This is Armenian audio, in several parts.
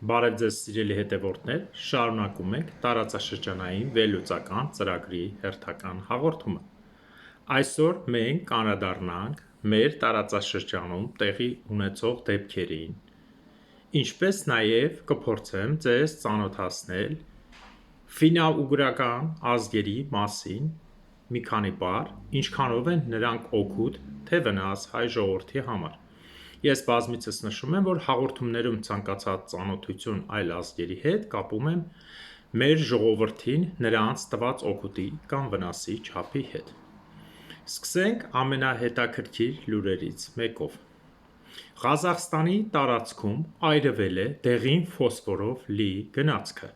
Բարև ձեզ սիրելի հետևորդներ, շարունակում ենք տարածաշրջանային վերլուծական ծրագրի հերթական հաղորդումը։ Այսօր մենք անդրադառնանք մեր տարածաշրջանում տեղի ունեցող դեպքերին, ինչպես նաև կփորձեմ ձեզ ծանոթացնել ֆինно-ուգրական ազգերի մասին մի քանի բառ, ինչքանով են նրանք օգուտ, թե վնաս հայ ժողովրդի համար։ Ես բազմիցս նշում եմ, որ հաղորդումներում ցանկացած ծանոթություն այլ ազգերի հետ կապում եմ մեր ժողովրդին նրանց տված օգուտի կամ վնասի չափի հետ։ Սկսենք ամենահետաքրքիր լուրերից մեկով։ Ղազախստանի տարածքում այրվել է դեղին ֆոսֆորով լի գնացքը։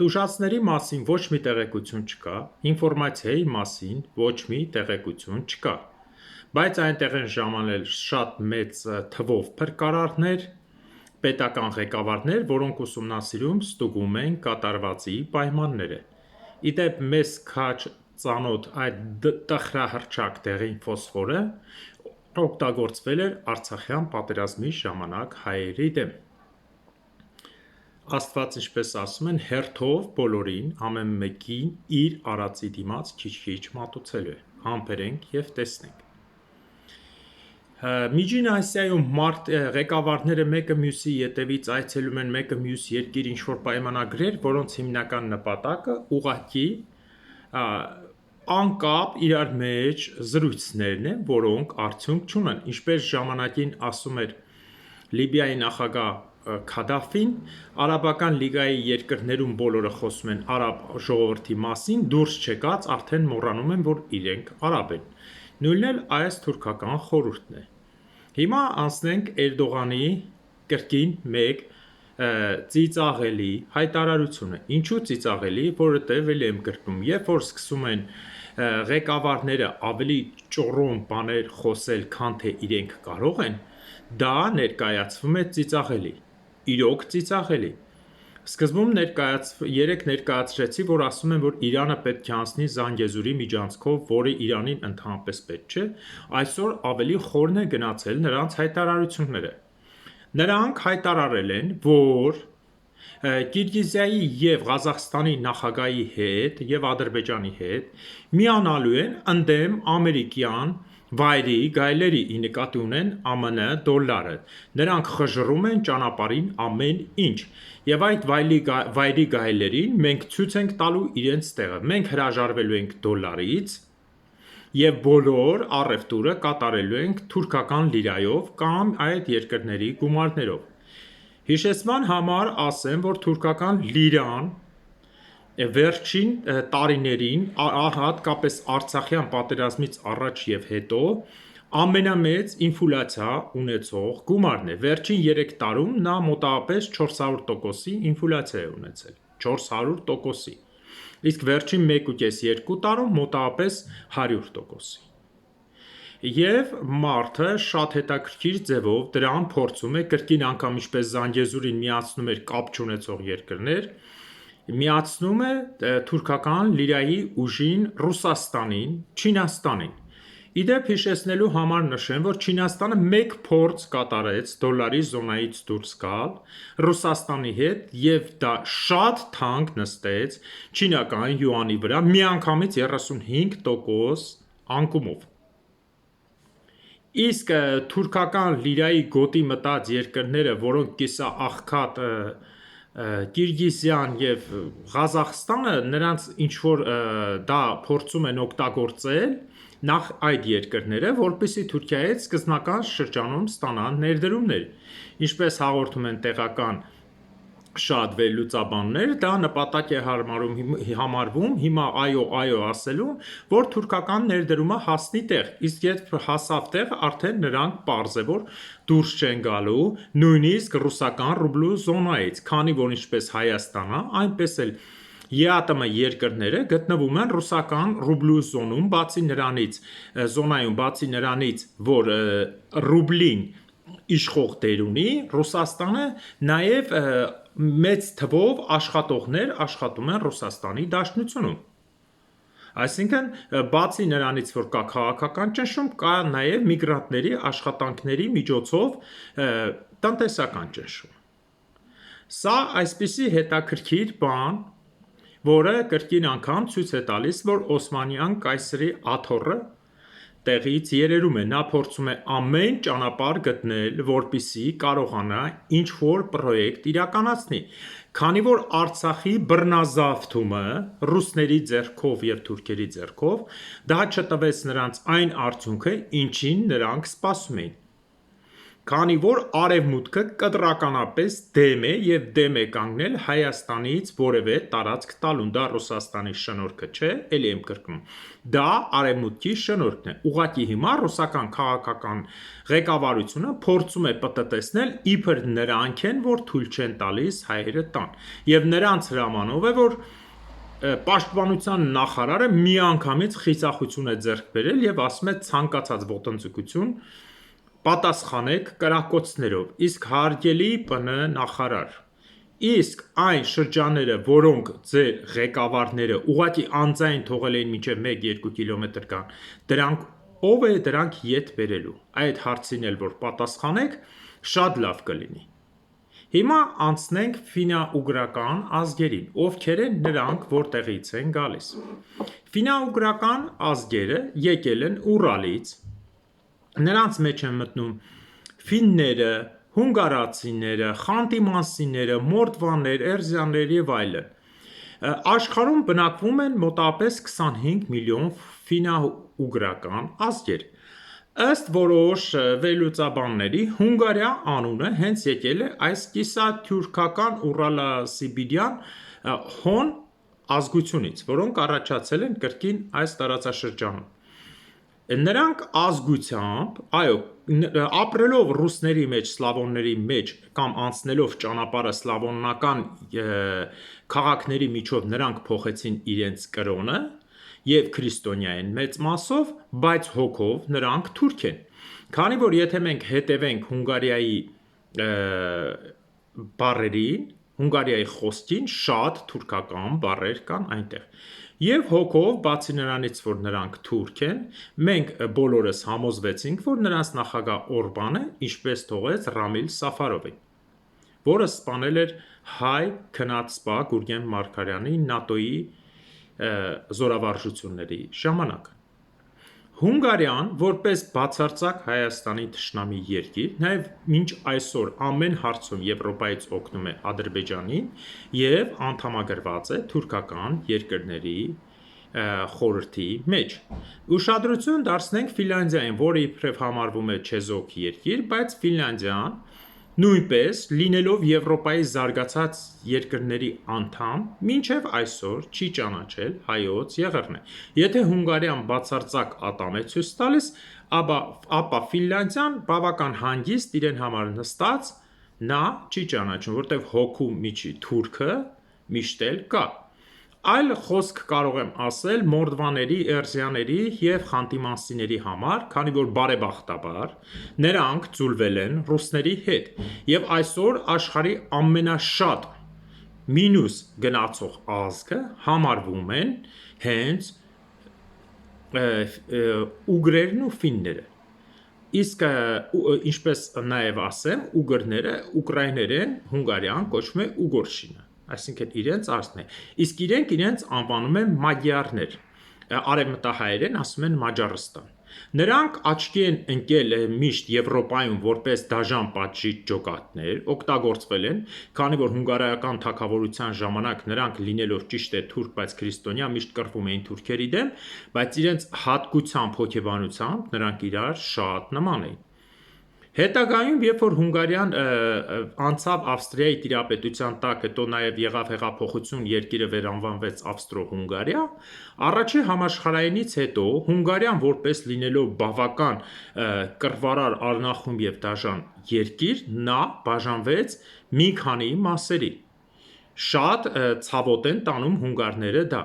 Տուժածների մասին ոչ մի տեղեկություն չկա, ինֆորմացիայի մասին ոչ մի տեղեկություն չկա, բայց այնտեղ են ժամանել շատ մեծ թվով փրկարարներ, պետական ղեկավարներ, որոնք ուսումնասիրում ստուգում են կատարվածի պայմանները։ Ի դեպ, մեզ քաջ ծանոթ այդ տխրահռչակ դեղին ֆոսֆորը օգտագործվել էր Արցախյան պատերազմի ժամանակ հայերի դեմ։ Աստված, ինչպես ասում են, հերթով բոլորին, ամեն մեկին իր արածի դիմաց քիչ-քիչ մատուցելու է։ Համբերենք և տեսնենք։ Միջին Ասիայում ղեկավարները մեկը մյուսի ետևից այցելում են մեկը մյուս երկիր ինչ-որ պայմանագրեր, որոնց հիմնական նպատակը ուղղակի անկապ իրար մեջ զրույցներն են, որոնք արդյունք չունեն։ Ինչպես ժամանակին ասում էր Լիբիայի նախագահ Քադաֆին, Արաբական լիգայի երկրներում բոլորը խոսում են արաբ ժողովրդի մասին, դուրս չեկած արդեն մոռանում են, որ իրենք արաբ են։ Նույնն էլ այս թուրքական խորհուրդն է։ Հիմա անցնենք Էրդողանի կրկին մեկ ծիծաղելի հայտարարությունը։ Ինչու ծիծաղելի, որովհետև էլ եմ կրկնում, երբ որ սկսում են ղեկավարները ավելի ճոռոմ բաներ խոսել, քան թե իրենք կարող են, դա ներկայացվում է ծիծաղելի։ Իրոք ծիծաղելի։ Սկզբում երեք ներկայացրեցի, որ ասում են, որ Իրանը պետք է անցնի Զանգեզուրի միջանցքով, որը Իրանին ընդհանրապես պետք չէ, այսօր ավելի խորն է գնացել նրանց հայտարարությունները։ Նրանք հայտարարել են, որ Կիրգիզիայի և Ղազախստանի նախագահի հետ և Ադրբեջանի հետ միանալու են ընդդեմ ամերիկյան վայրի գայլերի, ի նկատի ունեն ԱՄՆ դոլարը։ Նրանք խժռում են ճանապարհին ամեն ինչ։ Եվ այդ վայրի գայլերին մենք ցույց ենք տալու իրենց տեղը։ Մենք հրաժարվելու ենք դոլարից և բոլոր առևտուրը կատարելու ենք թուրքական լիրայով կամ այդ երկրների գումարներով։ Հիշեցման համար ասեմ, որ թուրքական լիրան վերջին տարիներին, հատկապես Արցախյան պատերազմից առաջ և հետո, ամենամեծ ինֆլյացիա ունեցող գումարն է։ Վերջին 3 տարում նա մոտավորապես 400%-ի ինֆլյացիա է ունեցել։ 400%-ի։ Իսկ վերջին 1.5-2 տարում մոտավորապես 100%-ի։ Եվ մարդը շատ հետաքրքիր ձևով դրան փորձում է կրկին անգամ ինչպես Զանգեզուրին միացնում էր կապ չունեցող երկրներ, միացնում է թուրքական լիրայի ուժին Ռուսաստանին, Չինաստանին։ Ի դեպ հիշեցնելու համար նշեմ, որ Չինաստանը մեկ փորձ կատարեց դոլարի զոնայից դուրս գալ Ռուսաստանի հետ և դա շատ թանկ նստեց չինական յուանի վրա միանգամից 35% անկումով։ Իսկ թուրքական լիրայի գոտի մտած երկրները, որոնք կիսաաղքատ Կիրգիզիան և Ղազախստանը, նրանց ինչ-որ դա փորձում են օգտագործել նախ այդ երկրները, որպեսզի Թուրքիայից սկզբնական շրջանում ստանան ներդրումներ։ Ինչպես հաղորդում են տեղական շատ վերլուծաբաններ, դա նպատակ է համարվում հիմա այո ասելու, որ թուրքական ներդրումը հասնի տեղ, իսկ երբ հասավ տեղ, արդեն նրանք պարզ է, որ դուրս չեն գալու նույնիսկ ռուսական ռուբլու զոնայից, քանի որ ինչպես Հայաստանը, այնպես էլ ԵԱՏՄ երկրները գտնվում են ռուսական ռուբլու զոնայում, բացի նրանից, որ ռուբլին իշխող դեր ունի, Ռուսաստանը նաև մեծ թվով աշխատողներ աշխատում են Ռուսաստանի Դաշնությունում։ Այսինքն, բացի նրանից, որ կա քաղաքական ճնշում, կա նաև միգրանտների աշխատանքների միջոցով տնտեսական ճնշում։ Սա այսպիսի հետաքրքիր բան, որը կրկին անգամ ցույց է տալիս, որ Օսմանյան կայսրի աթոռը տեղից երերում է, նա փորձում է ամեն ճանապարհ գտնել, որպեսզի կարողանա ինչ-որ պրոյեկտ իրականացնի, քանի որ Արցախի բռնազավթումը ռուսների ձեռքով և թուրքերի ձեռքով դա չտվեց նրանց այն արդյունքը, ինչին նրանք սպասում էին, քանի որ Արևմուտքը կտրականապես դեմ է և դեմ է կանգնել Հայաստանից որևէ տարածք տալուն, դա Ռուսաստանի շնորհքը չէ, էլի եմ կրկնում, դա Արևմուտքի շնորհքն է, ուղղակի հիմա ռուսական քաղաքական ղեկավարությունը փորձում է պտտեցնել, իբր նրանք են, որ թույլ չեն տալիս հայերը տան, և նրանց հրամանով է, որ Պաշտպանության նախարարը միանգամից խիզախություն է ձեռք բերել և ասում է ցանկացած ոտնձգություն պատասխանեք կրակոցներով, իսկ հարգելի ՊՆ նախարար, իսկ այն շրջանները, որոնք ձեր ղեկավարները ուղղակի անձայն թողել էին մինչև 1-2 կիլոմետր գան, դրանք ով է դրանք ետ բերելու, այդ հարցին էլ որ պատասխանեք, շատ լավ կլինի։ Հիմա անցնենք ֆինա-ուգրական ազգերին, ովքեր են նրանք, որտեղից են գալիս։ Ֆինա-ուգրական ազգերը եկել են Ուրալից, նրանց մեջ են մտնում ֆինները, հունգարացիները, խանտիմանսիները, մորդվաներ, էրզյաններ և այլն։ Աշխարհում բնակվում են մոտավորապես 25 միլիոն ֆինա-ուգրական ազգեր։ Ըստ որոշ վերլուծաբանների, Հունգարիա անունը հենց եկել է այս կիսաթյուրքական Ուրալասիբիրյան հոն ազգությունից, որոնք առաջացել են կրկին այս տարածաշրջանում։ Նրանք ազգությամբ, այո, ապրելով ռուսների մեջ, սլավոնների մեջ կամ անցնելով ճանապարհը սլավոնական քաղաքների միջով նրանք փոխեցին իրենց կրոնը և քրիստոնյա են մեծ մասով, բայց հոգով նրանք թուրք են, քանի որ եթե մենք հետևենք Հունգարիայի բառերին, Հունգարիայի խոսքին շատ թուրքական բառեր կան այնտեղ, և հոգով, բացի նրանից, որ նրանք թուրք են, մենք բոլորս համոզվեցինք, որ նրանց նախագահ Օրբանը ինչպես թողեց Ռամիլ Սաֆարովին, որը սպանել էր հայ քնած սպա Գուրգեն Մարգարյանի ՆԱՏՕ-ի զորավարժությունների ժամանակ։ Հունգարիան, որպես բացարձակ Հայաստանի թշնամի երկիր, նաև մինչ այսօր ամեն հարցում Եվրոպայից օգնում է Ադրբեջանին և անդամագրված է թուրքական երկրների խորհրդի մեջ։ Ուշադրություն դարձնենք Ֆինլանդիային, որը իբրև համարվում է չեզոք երկիր, բայց Ֆինլանդիան նույնպես լինելով Եվրոպայի զարգացած երկրների անդամ, մինչև այսօր չի ճանաչել հայոց եղեռն է։ Եթե Հունգարիան բացարձակ ատամ է ցույց տալիս, ապա Ֆինլանդիան բավական հանգիստ իրեն համար նստած նա չի ճանաչում, որտեղ հոգու միջի թուրքը միշտ էլ կա։ Այլ խոսք կարող եմ ասել մորդվաների, էրզյաների և խանտիմանսիների համար, քանի որ բարեբախտաբար նրանք ձուլվել են ռուսների հետ և այսօր աշխարհի ամենաշատ մինուս գնացող ազգը համարվում են հենց ուգրերն ու ֆինները, իսկ ինչպես նաև ասեմ, ուգրները ուկրաիներեն հունգարյան կոչվում է Ուգորշինը, այսինքն իրենց ազգն է, իսկ իրենք իրենց անվանում են մագիարներ, արևմտահայերեն ասում են Մաջարստան։ Նրանք աչքի են ընկել միշտ Եվրոպայում որպես դաժան պատժիչ ջոկատներ, օգտագործվել են, քանի որ հունգարական թագավորության ժամանակ նրանք լինելով ճիշտ է թուրք, բայց քրիստոնյա միշտ կռվում էին թուրքերի դեմ, բայց իրենց հատկությամբ հոգեբանությամբ նրանք իրար շատ նման էին։ Հետագայում, երբ որ Հունգարիան անցավ Ավստրիայի տիրապետության տակ, հետո նաև եղավ հեղափոխություն, երկիրը վերանվանվեց Ավստրո-Հունգարիա, առաջին համաշխարհայինից հետո Հունգարիան որպես լինելով բավական կռվարար, արնախումբ և դաժան երկիր, նա բաժանվեց մի քանի մասերի։ Շատ ցավոտ են տանում հունգարները դա։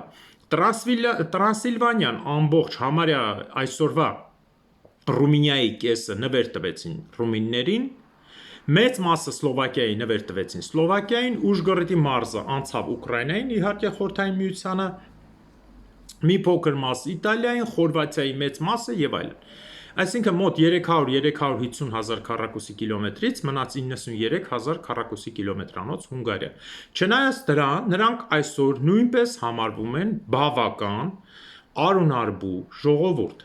Տրանսիլվանիան ամբողջ համարյա այսօրվա Ռումինիայի կեսը նվեր տվեցին ռումիններին, մեծ մասը Սլովակիայի նվեր տվեցին Սլովակիային, Ուժգորոդի մարզը անցավ Ուկրաինային, իհարկե Խորհրդային Միությանը, մի փոքր մաս Իտալիային, Խորվաթիայի մեծ մասը և այլն։ Այսինքն մոտ 300-350 հազար քառակուսի կիլոմետրից մնաց 93 հազար քառակուսի կիլոմետրանոց Հունգարիա։ Չնայած դրան, նրանք այսօր նույնպես համարվում են բավական արունարբու ժողովուրդ։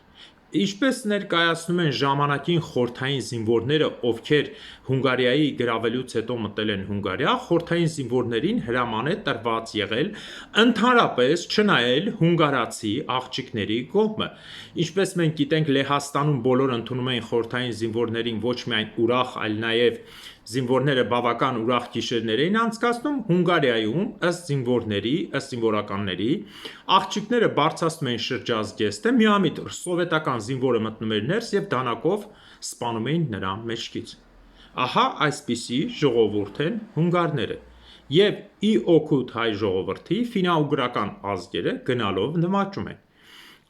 Ինչպես ներկայացնում են ժամանակին խորհրդային զինվորները, ովքեր Հունգարիայի գրավելուց հետո մտել են Հունգարիա, խորհրդային զինվորներին հրաման է տրված եղել ընդհանրապես չնայել հունգարացի աղջիկների կողմը։ Ինչպես մենք գիտենք, Լեհաստանում բոլորը ընդունում էին խորհրդային զինվորներին ոչ միայն ուրախ, այլ նաև զինվորները բավական ուրախ գիշերներ էին անցկացնում, Հունգարիայում ըստ զինվորականների, աղջիկները բարձրացնում էին շրջազգեստը, միամիտ սովետական զինվորը մտնում էր ներս եւ դանակով սպանում էին նրան մեջքից։ Ահա այսպիսի ժողովուրդ են հունգարները։ Եվ ի օգուտ հայ ժողովրդի ֆինно-ուգրական ազգերը գնալով նվաճում են։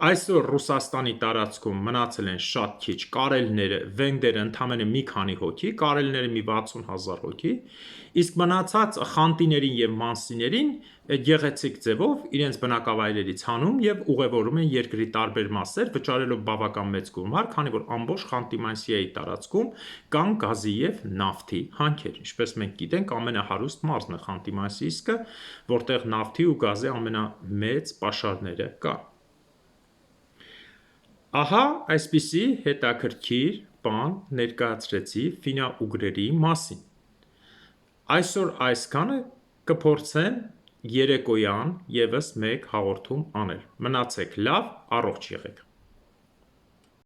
Այսօր Ռուսաստանի տարածքում մնացել են շատ քիչ կարելները, վենդերը ընդամենը մի քանի հոգի, կարելները մի 60 հազար հոգի, իսկ մնացած խանտիներին եւ մանսիներին գեղեցիկ ձևով իրենց բնակավայրերից հանում եւ ուղևորում են երկրի տարբեր մասեր, վճարելով բավական մեծ գումար, քանի որ ամբողջ Խանտի-Մանսիայի տարածքում կան գազի եւ նավթի հանքեր։ Ինչպես մենք գիտենք, ամենահարուստ մարզն է Խանտի-Մանսիիսկը, որտեղ նավթի ու գազի ամենամեծ պաշարները կան։ Ահա այսպիսի հետաքրքիր բան ներկայացրեցի ֆինно-ուգրերի մասին։ Այսօր այսքանը, կփորձեմ երեկոյան ևս մեկ հաղորդում անել։ Մնացեք լավ, առողջ եղեք։